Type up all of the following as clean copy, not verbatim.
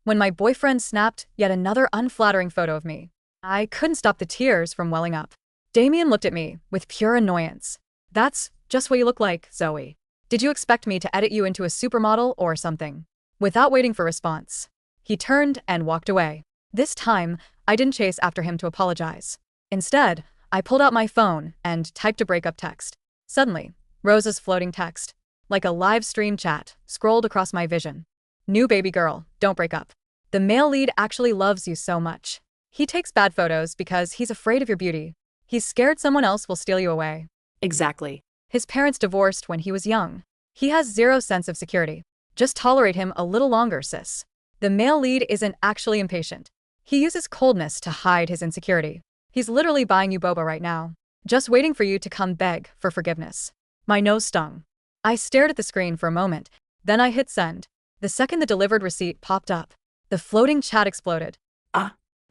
when my boyfriend snapped yet another unflattering photo of me. I couldn't stop the tears from welling up. Damien looked at me with pure annoyance. That's just what you look like, Zoe. Did you expect me to edit you into a supermodel or something? Without waiting for response, he turned and walked away. This time, I didn't chase after him to apologize. Instead, I pulled out my phone and typed a breakup text. Suddenly, Rosa's floating text, like a live stream chat, scrolled across my vision. New baby girl, don't break up. The male lead actually loves you so much. He takes bad photos because he's afraid of your beauty. He's scared someone else will steal you away. Exactly. His parents divorced when he was young. He has zero sense of security. Just tolerate him a little longer, sis. The male lead isn't actually impatient. He uses coldness to hide his insecurity. He's literally buying you boba right now, just waiting for you to come beg for forgiveness. My nose stung. I stared at the screen for a moment, then I hit send. The second the delivered receipt popped up, the floating chat exploded.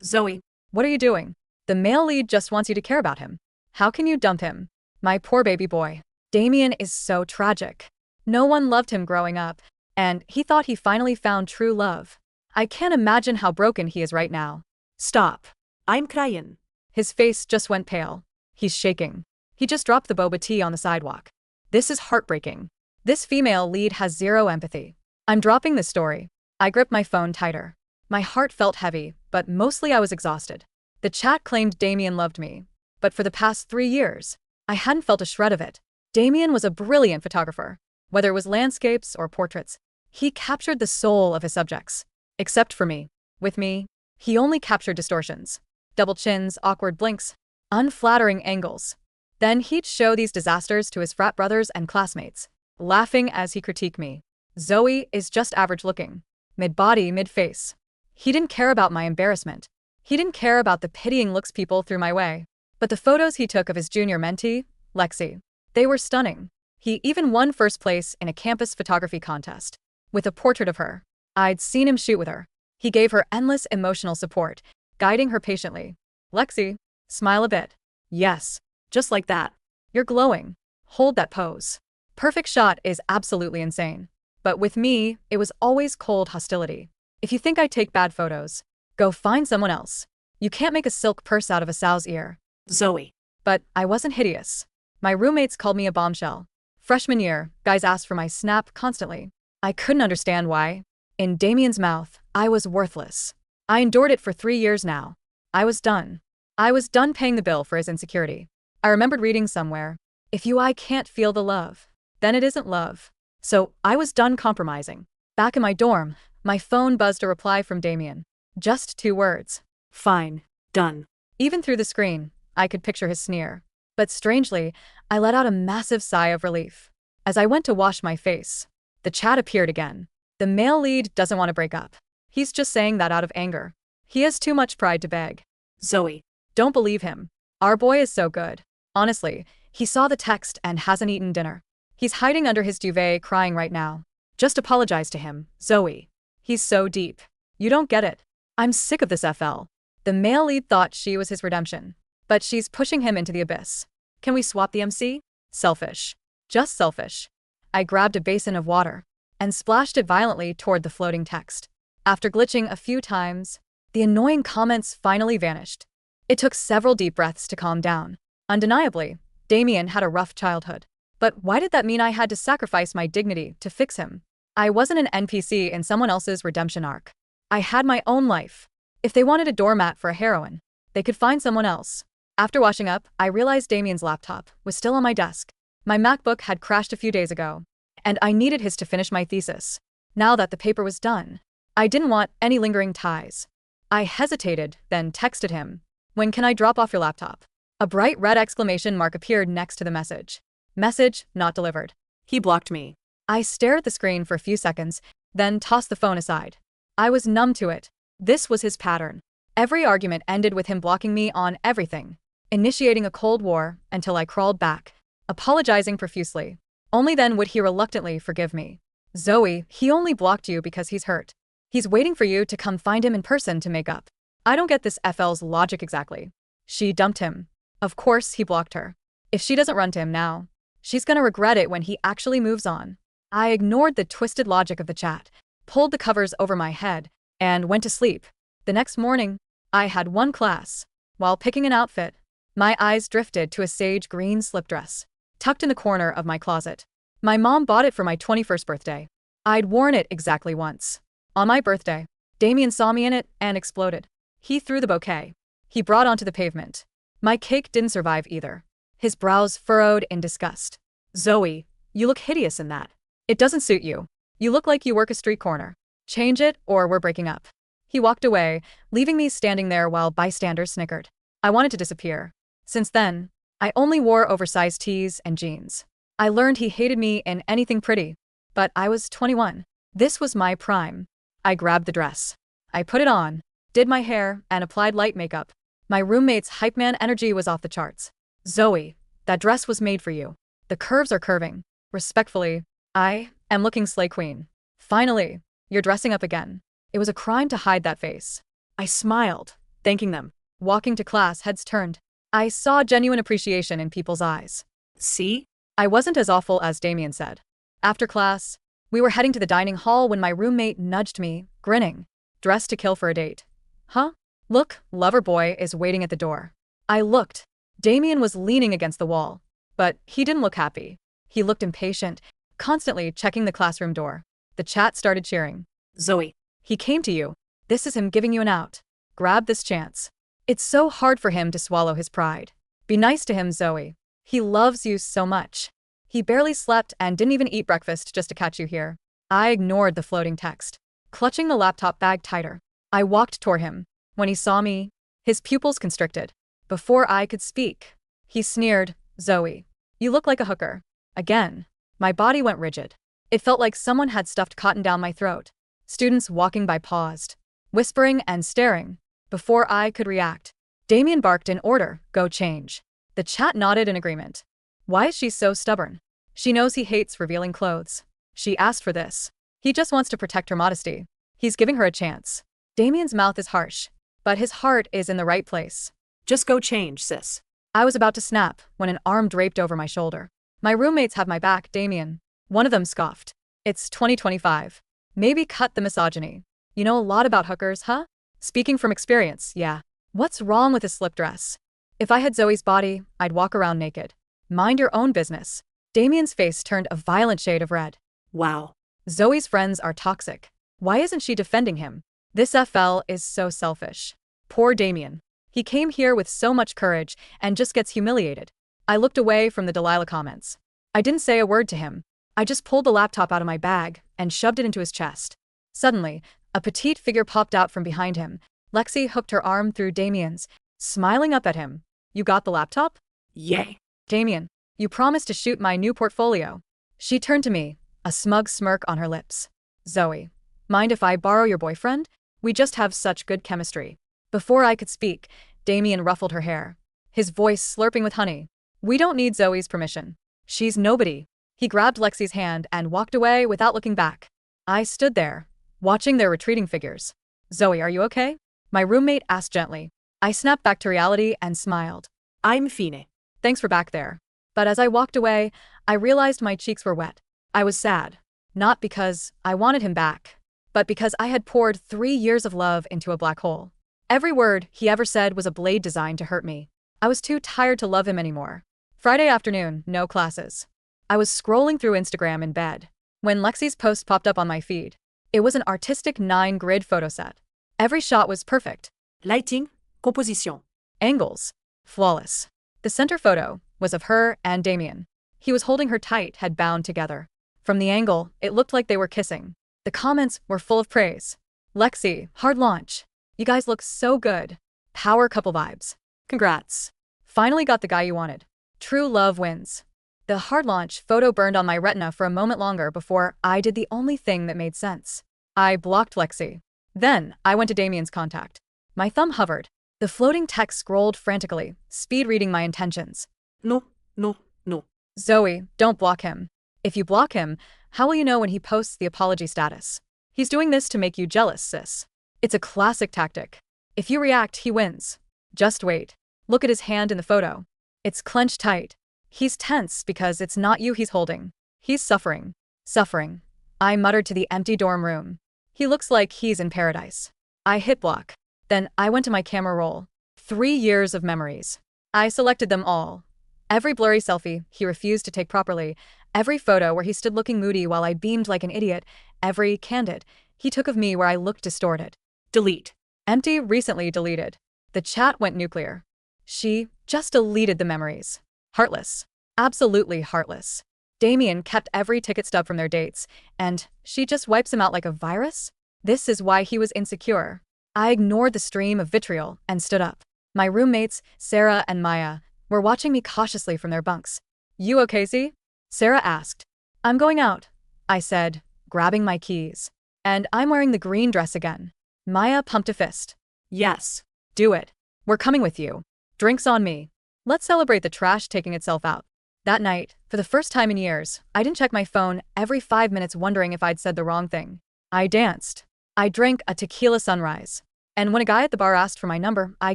Zoe. What are you doing? The male lead just wants you to care about him. How can you dump him? My poor baby boy. Damien is so tragic. No one loved him growing up, and he thought he finally found true love. I can't imagine how broken he is right now. Stop. I'm crying. His face just went pale. He's shaking. He just dropped the boba tea on the sidewalk. This is heartbreaking. This female lead has zero empathy. I'm dropping this story. I gripped my phone tighter. My heart felt heavy, but mostly I was exhausted. The chat claimed Damien loved me, but for the past 3 years, I hadn't felt a shred of it. Damien was a brilliant photographer. Whether it was landscapes or portraits, he captured the soul of his subjects. Except for me. With me, he only captured distortions. Double chins, awkward blinks, unflattering angles. Then he'd show these disasters to his frat brothers and classmates, laughing as he critiqued me. Zoe is just average looking. Mid-body, mid-face. He didn't care about my embarrassment. He didn't care about the pitying looks people threw my way. But the photos he took of his junior mentee, Lexi, they were stunning. He even won first place in a campus photography contest with a portrait of her. I'd seen him shoot with her. He gave her endless emotional support, guiding her patiently. Lexi, smile a bit. Yes, just like that. You're glowing. Hold that pose. Perfect shot is absolutely insane. But with me, it was always cold hostility. If you think I take bad photos, go find someone else. You can't make a silk purse out of a sow's ear. Zoe. But I wasn't hideous. My roommates called me a bombshell. Freshman year, guys asked for my snap constantly. I couldn't understand why. In Damien's mouth, I was worthless. I endured it for 3 years now. I was done. I was done paying the bill for his insecurity. I remembered reading somewhere, if I can't feel the love, then it isn't love. So I was done compromising. Back in my dorm, my phone buzzed a reply from Damien. Just 2 words. Fine. Done. Even through the screen, I could picture his sneer. But strangely, I let out a massive sigh of relief. As I went to wash my face, the chat appeared again. The male lead doesn't want to break up. He's just saying that out of anger. He has too much pride to beg. Zoe. Don't believe him. Our boy is so good. Honestly, he saw the text and hasn't eaten dinner. He's hiding under his duvet crying right now. Just apologize to him, Zoe. He's so deep. You don't get it. I'm sick of this FL. The male lead thought she was his redemption, but she's pushing him into the abyss. Can we swap the MC? Selfish. Just selfish. I grabbed a basin of water and splashed it violently toward the floating text. After glitching a few times, the annoying comments finally vanished. It took several deep breaths to calm down. Undeniably, Damien had a rough childhood. But why did that mean I had to sacrifice my dignity to fix him? I wasn't an NPC in someone else's redemption arc. I had my own life. If they wanted a doormat for a heroine, they could find someone else. After washing up, I realized Damien's laptop was still on my desk. My MacBook had crashed a few days ago, and I needed his to finish my thesis. Now that the paper was done, I didn't want any lingering ties. I hesitated, then texted him. When can I drop off your laptop? A bright red exclamation mark appeared next to the message. Message not delivered. He blocked me. I stared at the screen for a few seconds, then tossed the phone aside. I was numb to it. This was his pattern. Every argument ended with him blocking me on everything, initiating a cold war until I crawled back, apologizing profusely. Only then would he reluctantly forgive me. Zoe, he only blocked you because he's hurt. He's waiting for you to come find him in person to make up. I don't get this FL's logic exactly. She dumped him. Of course he blocked her. If she doesn't run to him now, she's gonna regret it when he actually moves on. I ignored the twisted logic of the chat, pulled the covers over my head, and went to sleep. The next morning, I had one class. While picking an outfit, my eyes drifted to a sage green slip dress, tucked in the corner of my closet. My mom bought it for my 21st birthday. I'd worn it exactly once. On my birthday, Damien saw me in it and exploded. He threw the bouquet he brought onto the pavement. My cake didn't survive either. His brows furrowed in disgust. Zoe, you look hideous in that. It doesn't suit you. You look like you work a street corner. Change it or we're breaking up. He walked away, leaving me standing there while bystanders snickered. I wanted to disappear. Since then, I only wore oversized tees and jeans. I learned he hated me in anything pretty. But I was 21. This was my prime. I grabbed the dress. I put it on, did my hair, and applied light makeup. My roommate's hype man energy was off the charts. Zoe, that dress was made for you. The curves are curving. Respectfully, I am looking slay queen. Finally, you're dressing up again. It was a crime to hide that face. I smiled, thanking them. Walking to class, heads turned. I saw genuine appreciation in people's eyes. See? I wasn't as awful as Damien said. After class, we were heading to the dining hall when my roommate nudged me, grinning. Dressed to kill for a date. Huh? Look, lover boy is waiting at the door. I looked. Damien was leaning against the wall. But he didn't look happy. He looked impatient, constantly checking the classroom door. The chat started cheering. Zoe. He came to you. This is him giving you an out. Grab this chance. It's so hard for him to swallow his pride. Be nice to him, Zoe. He loves you so much. He barely slept and didn't even eat breakfast just to catch you here. I ignored the floating text. Clutching the laptop bag tighter, I walked toward him. When he saw me, his pupils constricted. Before I could speak, he sneered, Zoe, you look like a hooker. Again, my body went rigid. It felt like someone had stuffed cotton down my throat. Students walking by paused, whispering and staring. Before I could react, Damien barked in order, go change. The chat nodded in agreement. Why is she so stubborn? She knows he hates revealing clothes. She asked for this. He just wants to protect her modesty. He's giving her a chance. Damien's mouth is harsh, but his heart is in the right place. Just go change, sis. I was about to snap when an arm draped over my shoulder. My roommates have my back, Damien. One of them scoffed. It's 2025. Maybe cut the misogyny. You know a lot about hookers, huh? Speaking from experience, yeah. What's wrong with a slip dress? If I had Zoe's body, I'd walk around naked. Mind your own business. Damien's face turned a violent shade of red. Wow. Zoe's friends are toxic. Why isn't she defending him? This FL is so selfish. Poor Damien. He came here with so much courage and just gets humiliated. I looked away from the Delilah comments. I didn't say a word to him. I just pulled the laptop out of my bag and shoved it into his chest. Suddenly, a petite figure popped out from behind him. Lexi hooked her arm through Damien's, smiling up at him. You got the laptop? Yay. Damien, you promised to shoot my new portfolio. She turned to me, a smug smirk on her lips. Zoe, mind if I borrow your boyfriend? We just have such good chemistry. Before I could speak, Damien ruffled her hair, his voice slurping with honey. We don't need Zoe's permission. She's nobody. He grabbed Lexi's hand and walked away without looking back. I stood there, watching their retreating figures. Zoe, are you okay? My roommate asked gently. I snapped back to reality and smiled. I'm fine. Thanks for back there. But as I walked away, I realized my cheeks were wet. I was sad. Not because I wanted him back, but because I had poured 3 years of love into a black hole. Every word he ever said was a blade designed to hurt me. I was too tired to love him anymore. Friday afternoon, no classes. I was scrolling through Instagram in bed when Lexi's post popped up on my feed. It was an artistic 9-grid photo set. Every shot was perfect. Lighting, composition. Angles, flawless. The center photo was of her and Damien. He was holding her tight, head bound together. From the angle, it looked like they were kissing. The comments were full of praise. Lexi, hard launch. You guys look so good. Power couple vibes. Congrats. Finally got the guy you wanted. True love wins. The hard launch photo burned on my retina for a moment longer before I did the only thing that made sense. I blocked Lexi. Then, I went to Damien's contact. My thumb hovered. The floating text scrolled frantically, speed reading my intentions. No, no, no. Zoe, don't block him. If you block him, how will you know when he posts the apology status? He's doing this to make you jealous, sis. It's a classic tactic. If you react, he wins. Just wait. Look at his hand in the photo. It's clenched tight. He's tense because it's not you he's holding. He's suffering. Suffering. I muttered to the empty dorm room. He looks like he's in paradise. I hit block. Then I went to my camera roll. 3 years of memories. I selected them all. Every blurry selfie he refused to take properly, every photo where he stood looking moody while I beamed like an idiot, every candid he took of me where I looked distorted. Delete. Empty, recently deleted. The chat went nuclear. She just deleted the memories. Heartless. Absolutely heartless. Damen kept every ticket stub from their dates, and she just wipes him out like a virus? This is why he was insecure. I ignored the stream of vitriol and stood up. My roommates, Sarah and Maya, were watching me cautiously from their bunks. You okay, Z? Sarah asked. I'm going out, I said, grabbing my keys. And I'm wearing the green dress again. Maya pumped a fist. Yes. Do it. We're coming with you. Drinks on me. Let's celebrate the trash taking itself out. That night, for the first time in years, I didn't check my phone every 5 minutes wondering if I'd said the wrong thing. I danced. I drank a tequila sunrise. And when a guy at the bar asked for my number, I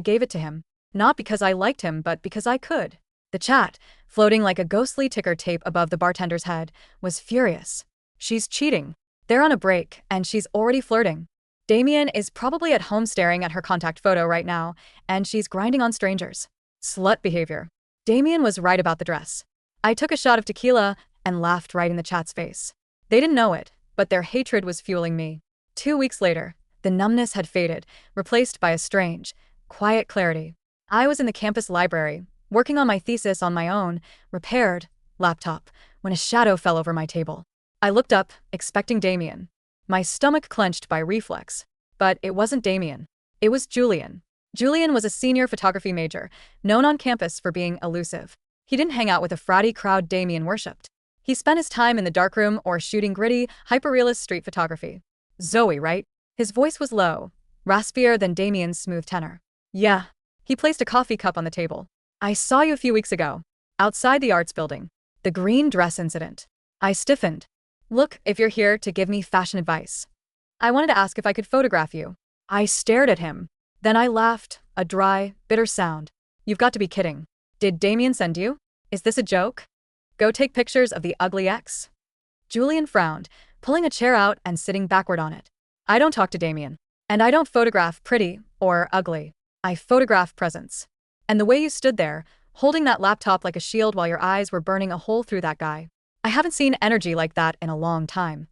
gave it to him. Not because I liked him, but because I could. The chat, floating like a ghostly ticker tape above the bartender's head, was furious. She's cheating. They're on a break, and she's already flirting. Damen is probably at home staring at her contact photo right now, and she's grinding on strangers. Slut behavior. Damen was right about the dress. I took a shot of tequila and laughed right in the chat's face. They didn't know it, but their hatred was fueling me. 2 weeks later, the numbness had faded, replaced by a strange, quiet clarity. I was in the campus library, working on my thesis on my own, repaired laptop, when a shadow fell over my table. I looked up, expecting Damen. My stomach clenched by reflex. But it wasn't Damen. It was Julian. Julian was a senior photography major, known on campus for being elusive. He didn't hang out with the fratty crowd Damen worshipped. He spent his time in the darkroom or shooting gritty, hyperrealist street photography. Zoe, right? His voice was low, raspier than Damien's smooth tenor. Yeah. He placed a coffee cup on the table. I saw you a few weeks ago. Outside the arts building. The green dress incident. I stiffened. Look, if you're here to give me fashion advice. I wanted to ask if I could photograph you. I stared at him. Then I laughed, a dry, bitter sound. You've got to be kidding. Did Damen send you? Is this a joke? Go take pictures of the ugly ex? Julian frowned, pulling a chair out and sitting backward on it. I don't talk to Damen. And I don't photograph pretty or ugly. I photograph presence. And the way you stood there, holding that laptop like a shield while your eyes were burning a hole through that guy. I haven't seen energy like that in a long time.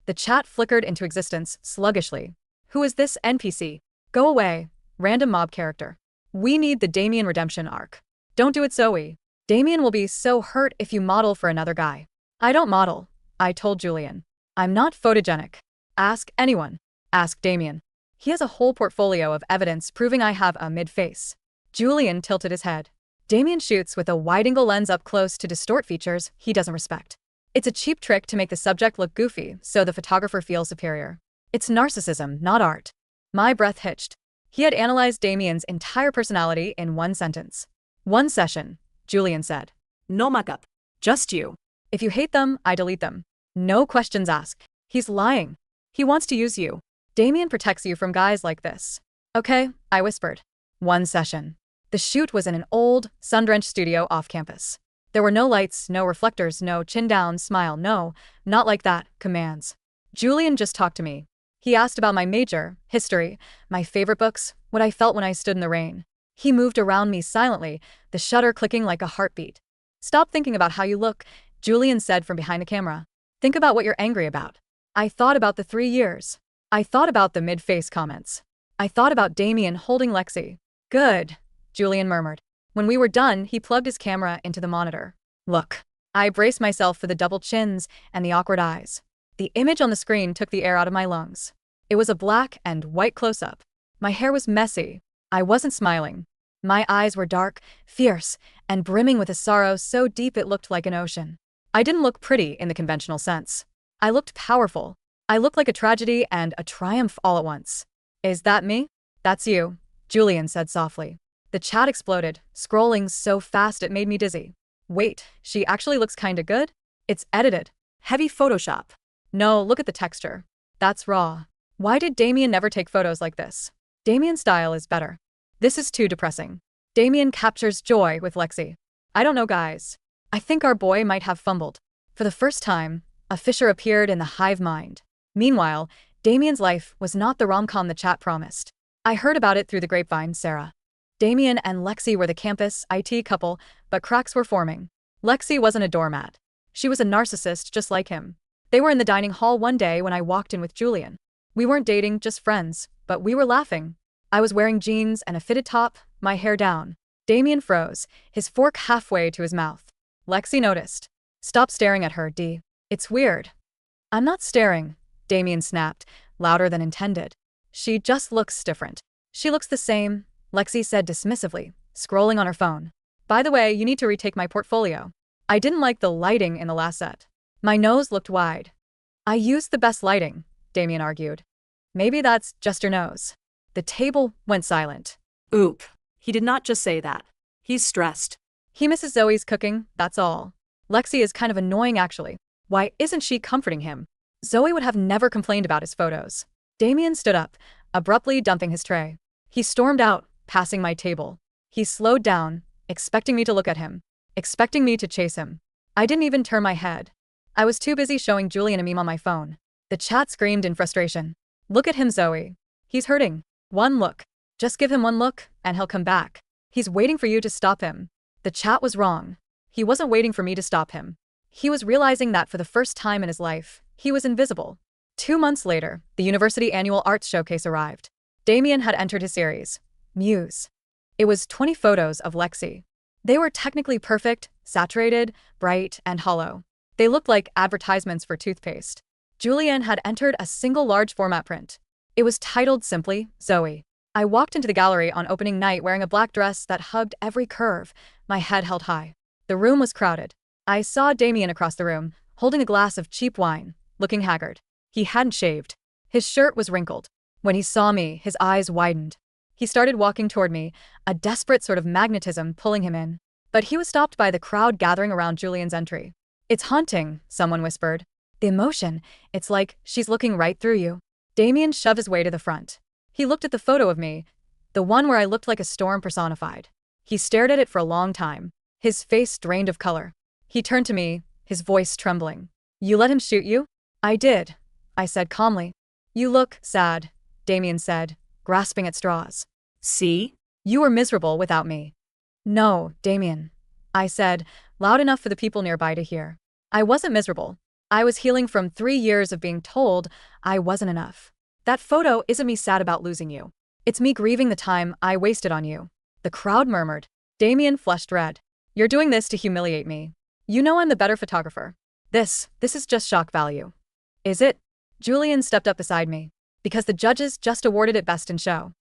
The chat flickered into existence sluggishly. Who is this NPC? Go away, random mob character. We need the Damen redemption arc. Don't do it, Zoe. Damen will be so hurt if you model for another guy. I don't model, I told Julian. I'm not photogenic. Ask anyone. Ask Damen. He has a whole portfolio of evidence proving I have a mid-face. Julian tilted his head. Damen shoots with a wide-angle lens up close to distort features he doesn't respect. It's a cheap trick to make the subject look goofy so the photographer feels superior. It's narcissism, not art. My breath hitched. He had analyzed Damien's entire personality in one sentence. One session, Julian said. No makeup. Just you. If you hate them, I delete them. No questions asked. He's lying. He wants to use you. Damen protects you from guys like this. Okay, I whispered. One session. The shoot was in an old, sun-drenched studio off campus. There were no lights, no reflectors, no chin-down smile, no, not like that, commands. Julian just talked to me. He asked about my major, history, my favorite books, what I felt when I stood in the rain. He moved around me silently, the shutter clicking like a heartbeat. Stop thinking about how you look, Julian said from behind the camera. Think about what you're angry about. I thought about the 3 years. I thought about the mid-face comments. I thought about Damen holding Lexi. Good, Julian murmured. When we were done, he plugged his camera into the monitor. Look. I braced myself for the double chins and the awkward eyes. The image on the screen took the air out of my lungs. It was a black and white close-up. My hair was messy. I wasn't smiling. My eyes were dark, fierce, and brimming with a sorrow so deep it looked like an ocean. I didn't look pretty in the conventional sense. I looked powerful. I looked like a tragedy and a triumph all at once. Is that me? That's you, Julian said softly. The chat exploded, scrolling so fast it made me dizzy. Wait, she actually looks kinda good? It's edited. Heavy Photoshop. No, look at the texture. That's raw. Why did Damen never take photos like this? Damien's style is better. This is too depressing. Damen captures joy with Lexi. I don't know, guys. I think our boy might have fumbled. For the first time, a fissure appeared in the hive mind. Meanwhile, Damien's life was not the rom-com the chat promised. I heard about it through the grapevine, Sarah. Damien and Lexi were the campus IT couple, but cracks were forming. Lexi wasn't a doormat. She was a narcissist just like him. They were in the dining hall one day when I walked in with Julian. We weren't dating, just friends, but we were laughing. I was wearing jeans and a fitted top, my hair down. Damien froze, his fork halfway to his mouth. Lexi noticed. Stop staring at her, D. It's weird. I'm not staring, Damien snapped, louder than intended. She just looks different. She looks the same, Lexi said dismissively, scrolling on her phone. By the way, you need to retake my portfolio. I didn't like the lighting in the last set. My nose looked wide. I used the best lighting, Damien argued. Maybe that's just your nose. The table went silent. Oop. He did not just say that. He's stressed. He misses Zoe's cooking, that's all. Lexi is kind of annoying actually. Why isn't she comforting him? Zoe would have never complained about his photos. Damien stood up, abruptly dumping his tray. He stormed out, passing my table. He slowed down, expecting me to look at him, expecting me to chase him. I didn't even turn my head. I was too busy showing Julian a meme on my phone. The chat screamed in frustration. Look at him, Zoe. He's hurting. One look. Just give him one look, and he'll come back. He's waiting for you to stop him. The chat was wrong. He wasn't waiting for me to stop him. He was realizing that for the first time in his life, he was invisible. 2 months later, the university annual arts showcase arrived. Damien had entered his series, Muse. It was 20 photos of Lexi. They were technically perfect, saturated, bright, and hollow. They looked like advertisements for toothpaste. Julian had entered a single large format print. It was titled simply, Zoe. I walked into the gallery on opening night wearing a black dress that hugged every curve, my head held high. The room was crowded. I saw Damien across the room, holding a glass of cheap wine, looking haggard. He hadn't shaved. His shirt was wrinkled. When he saw me, his eyes widened. He started walking toward me, a desperate sort of magnetism pulling him in. But he was stopped by the crowd gathering around Julian's entry. It's haunting, someone whispered. The emotion, it's like she's looking right through you. Damien shoved his way to the front. He looked at the photo of me, the one where I looked like a storm personified. He stared at it for a long time. His face drained of color. He turned to me, his voice trembling. You let him shoot you? I did, I said calmly. You look sad, Damien said, grasping at straws. See? You were miserable without me. No, Damien, I said, loud enough for the people nearby to hear. I wasn't miserable. I was healing from 3 years of being told I wasn't enough. That photo isn't me sad about losing you. It's me grieving the time I wasted on you. The crowd murmured. Damien flushed red. You're doing this to humiliate me. You know I'm the better photographer. This is just shock value. Is it? Julian stepped up beside me. Because the judges just awarded it best in show.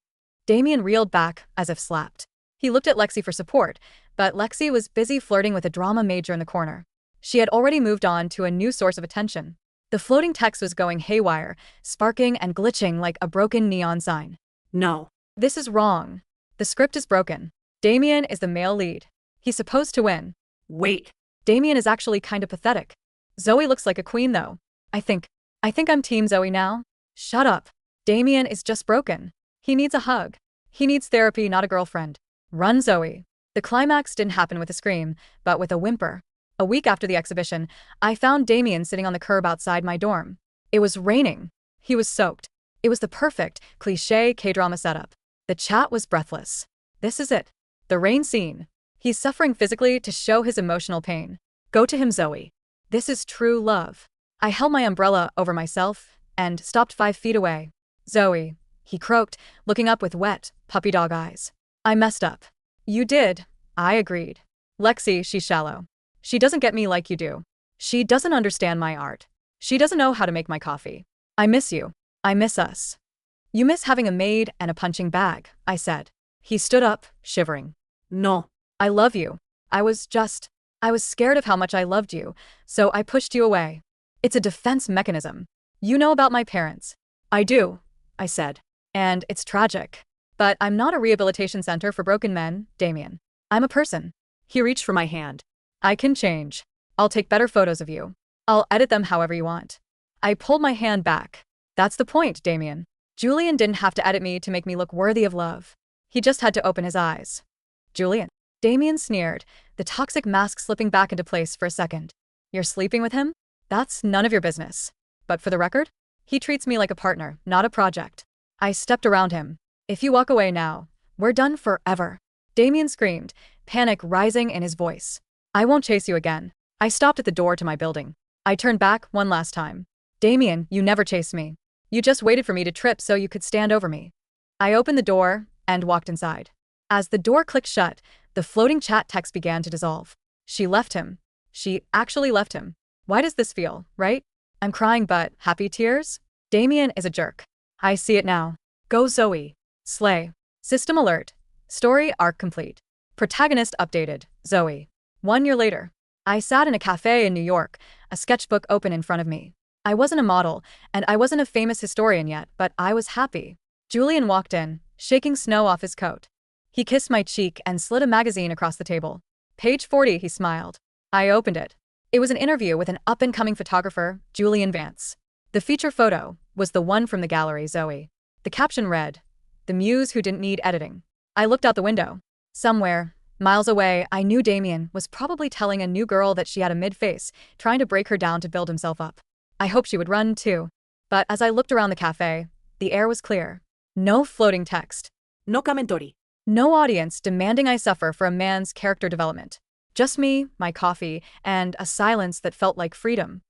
Damien reeled back, as if slapped. He looked at Lexi for support, but Lexi was busy flirting with a drama major in the corner. She had already moved on to a new source of attention. The floating text was going haywire, sparking and glitching like a broken neon sign. No. This is wrong. The script is broken. Damien is the male lead. He's supposed to win. Wait. Damien is actually kind of pathetic. Zoe looks like a queen though. I think I'm team Zoe now. Shut up. Damien is just broken. He needs a hug. He needs therapy, not a girlfriend. Run, Zoe. The climax didn't happen with a scream, but with a whimper. A week after the exhibition, I found Damien sitting on the curb outside my dorm. It was raining. He was soaked. It was the perfect, cliché K-drama setup. The chat was breathless. This is it. The rain scene. He's suffering physically to show his emotional pain. Go to him, Zoe. This is true love. I held my umbrella over myself and stopped 5 feet away. Zoe, he croaked, looking up with wet, puppy dog eyes. I messed up. You did, I agreed. Lexi, she's shallow. She doesn't get me like you do. She doesn't understand my art. She doesn't know how to make my coffee. I miss you. I miss us. You miss having a maid and a punching bag, I said. He stood up, shivering. No. I love you. I was scared of how much I loved you, so I pushed you away. It's a defense mechanism. You know about my parents. I do, I said. And it's tragic. But I'm not a rehabilitation center for broken men, Damien. I'm a person. He reached for my hand. I can change. I'll take better photos of you. I'll edit them however you want. I pulled my hand back. That's the point, Damien. Julian didn't have to edit me to make me look worthy of love. He just had to open his eyes. Julian. Damien sneered, the toxic mask slipping back into place for a second. You're sleeping with him? That's none of your business. But for the record, He treats me like a partner, not a project. I stepped around him. If you walk away now, we're done forever. Damien screamed, panic rising in his voice. I won't chase you again. I stopped at the door to my building. I turned back one last time. Damien, you never chased me. You just waited for me to trip so you could stand over me. I opened the door and walked inside. As the door clicked shut, the floating chat text began to dissolve. She left him. She actually left him. Why does this feel, right? I'm crying but happy tears? Damien is a jerk. I see it now. Go Zoe. Slay. System alert. Story arc complete. Protagonist updated. Zoe. 1 year later. I sat in a cafe in New York, a sketchbook open in front of me. I wasn't a model, and I wasn't a famous historian yet, but I was happy. Julian walked in, shaking snow off his coat. He kissed my cheek and slid a magazine across the table. Page 40, he smiled. I opened it. It was an interview with an up-and-coming photographer, Julian Vance. The feature photo was the one from the gallery, Zoe. The caption read, "The muse who didn't need editing." I looked out the window. Somewhere, miles away, I knew Damien was probably telling a new girl that she had a mid-face, trying to break her down to build himself up. I hoped she would run, too. But as I looked around the cafe, the air was clear. No floating text. No commentory. No audience demanding I suffer for a man's character development. Just me, my coffee, and a silence that felt like freedom.